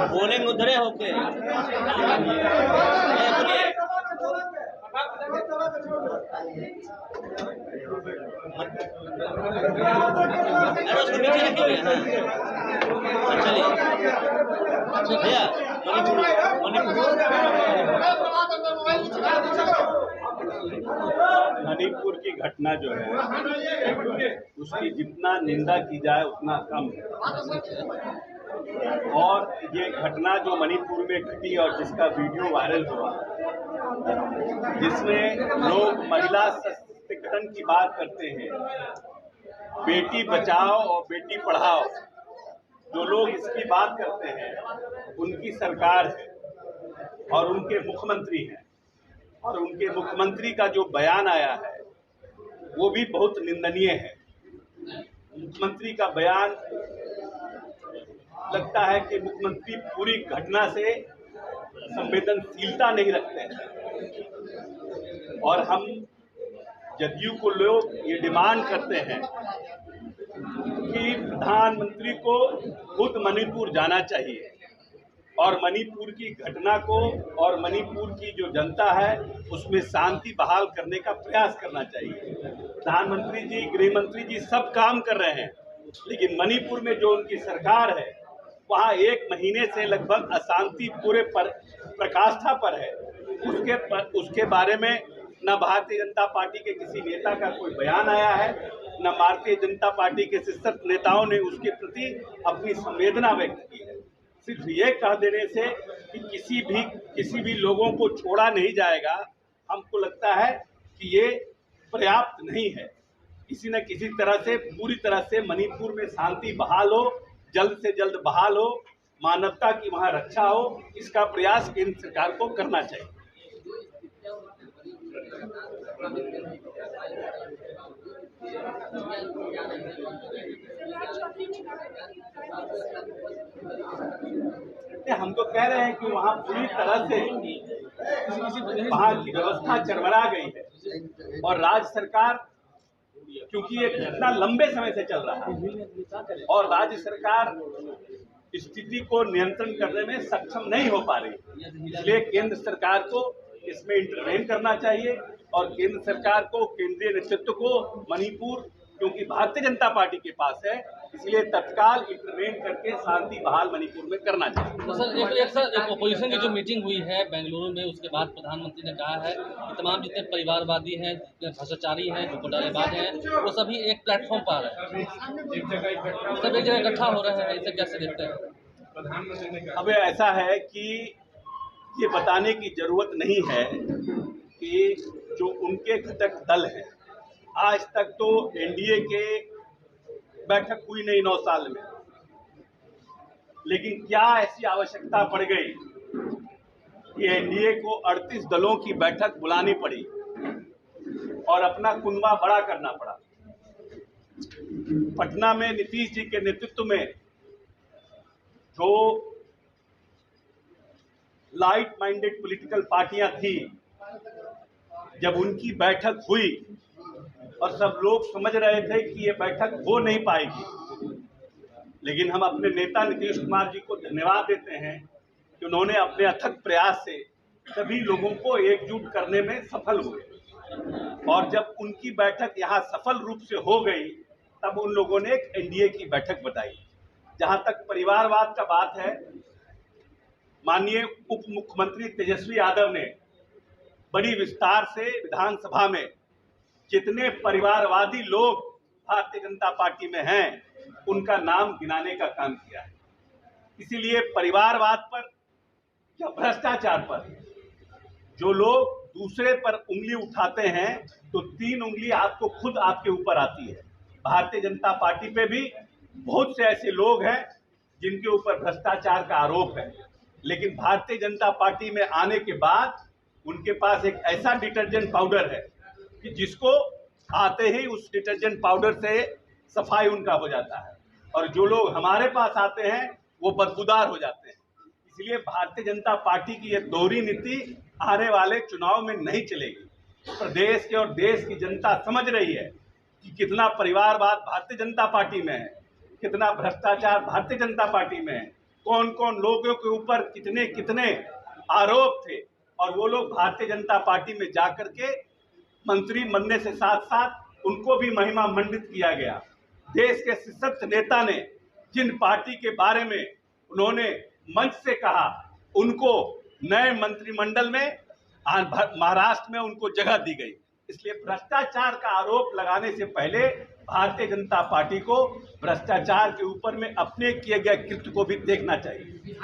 बोलेंगे उधरे होके उसको नीचे रखे हुए हैं। चलिए भैया मणिपुर की घटना जो है उसकी जितना निंदा की जाए उतना कम है। और ये घटना जो मणिपुर में घटी और जिसका वीडियो वायरल हुआ, जिसमें लोग महिला सशक्तिकरण की बात करते हैं, बेटी बचाओ और बेटी पढ़ाओ, जो लोग इसकी बात करते हैं उनकी सरकार है और उनके मुख्यमंत्री हैं। और उनके मुख्यमंत्री का जो बयान आया है वो भी बहुत निंदनीय है। मुख्यमंत्री का बयान लगता है कि मुख्यमंत्री पूरी घटना से संवेदनशीलता नहीं रखते हैं। और हम जदयू को लोग ये डिमांड करते हैं कि प्रधानमंत्री को खुद मणिपुर जाना चाहिए और मणिपुर की घटना को और मणिपुर की जो जनता है उसमें शांति बहाल करने का प्रयास करना चाहिए। प्रधानमंत्री जी, गृह मंत्री जी सब काम कर रहे हैं, लेकिन मणिपुर में जो उनकी सरकार है वहाँ 1 महीने से लगभग अशांति पूरे प्रकाष्ठा पर है। उसके बारे में न भारतीय जनता पार्टी के किसी नेता का कोई बयान आया है, न भारतीय जनता पार्टी के शीर्ष नेताओं ने उसके प्रति अपनी संवेदना व्यक्त की है। सिर्फ ये कह देने से कि किसी भी लोगों को छोड़ा नहीं जाएगा, हमको लगता है कि ये पर्याप्त नहीं है। किसी न किसी तरह से पूरी तरह से मणिपुर में शांति बहाल हो, जल्द से जल्द बहाल हो, मानवता की वहाँ रक्षा हो, इसका प्रयास केंद्र सरकार को करना चाहिए। हम तो कह रहे हैं कि वहाँ पूरी तरह से वहाँ की व्यवस्था चरमरा गई है और राज्य सरकार, क्योंकि ये घटना लंबे समय से चल रहा है और राज्य सरकार स्थिति को नियंत्रण करने में सक्षम नहीं हो पा रही, इसलिए केंद्र सरकार को इसमें इंटरवेन करना चाहिए और केंद्र सरकार को, केंद्रीय नेतृत्व को मणिपुर, क्योंकि भारतीय जनता पार्टी के पास है, इसलिए तत्काल इंटरवेन करके शांति बहाल मणिपुर में करना चाहिए। तो सर एक ओपोजिशन की जो मीटिंग हुई है बेंगलुरु में, उसके बाद प्रधानमंत्री ने कहा है कि तमाम जितने परिवारवादी हैं, जितने भ्रष्टाचारी हैं, जो घोटालेबाज हैं, वो सभी एक प्लेटफॉर्म पर आ रहे हैं, सब एक जगह इकट्ठा हो रहे हैं। इसे कैसे देखते हैं? अब ऐसा है कि ये बताने की जरूरत नहीं है कि जो उनके घटक दल हैं, आज तक तो एनडीए के बैठक हुई नहीं 9 साल में, लेकिन क्या ऐसी आवश्यकता पड़ गई कि एनडीए को 38 दलों की बैठक बुलानी पड़ी और अपना कुनबा बड़ा करना पड़ा। पटना में नीतीश जी के नेतृत्व में जो लाइट माइंडेड पॉलिटिकल पार्टियां थी, जब उनकी बैठक हुई और सब लोग समझ रहे थे कि ये बैठक हो नहीं पाएगी, लेकिन हम अपने नेता नीतीश कुमार जी को धन्यवाद देते हैं कि उन्होंने अपने अथक प्रयास से सभी लोगों को एकजुट करने में सफल हुए। और जब उनकी बैठक यहाँ सफल रूप से हो गई, तब उन लोगों ने एक एनडीए की बैठक बताई। जहाँ तक परिवारवाद का बात है, माननीय उप मुख्यमंत्री तेजस्वी यादव ने बड़ी विस्तार से विधानसभा में जितने परिवारवादी लोग भारतीय जनता पार्टी में हैं उनका नाम गिनाने का काम किया है। इसीलिए परिवारवाद पर या भ्रष्टाचार पर जो लोग दूसरे पर उंगली उठाते हैं तो 3 उंगली आपको खुद आपके ऊपर आती है। भारतीय जनता पार्टी पे भी बहुत से ऐसे लोग हैं जिनके ऊपर भ्रष्टाचार का आरोप है, लेकिन भारतीय जनता पार्टी में आने के बाद उनके पास एक ऐसा डिटर्जेंट पाउडर है कि जिसको आते ही उस डिटर्जेंट पाउडर से सफाई उनका हो जाता है, और जो लोग हमारे पास आते हैं वो बदबूदार हो जाते हैं। इसलिए भारतीय जनता पार्टी की ये दोहरी नीति आने वाले चुनाव में नहीं चलेगी। प्रदेश के और देश की जनता समझ रही है कि कितना परिवारवाद भारतीय जनता पार्टी में है, कितना भ्रष्टाचार भारतीय जनता पार्टी में है, कौन कौन लोगों के ऊपर कितने कितने आरोप थे, और वो लोग भारतीय जनता पार्टी में जाकर के मंत्री बनने से साथ साथ उनको भी महिमा मंडित किया गया। देश के शीर्ष नेता ने जिन पार्टी के बारे में उन्होंने मंच से कहा, उनको नए मंत्रिमंडल में महाराष्ट्र में उनको जगह दी गई। इसलिए भ्रष्टाचार का आरोप लगाने से पहले भारतीय जनता पार्टी को भ्रष्टाचार के ऊपर में अपने किए गए कृत्य को भी देखना चाहिए।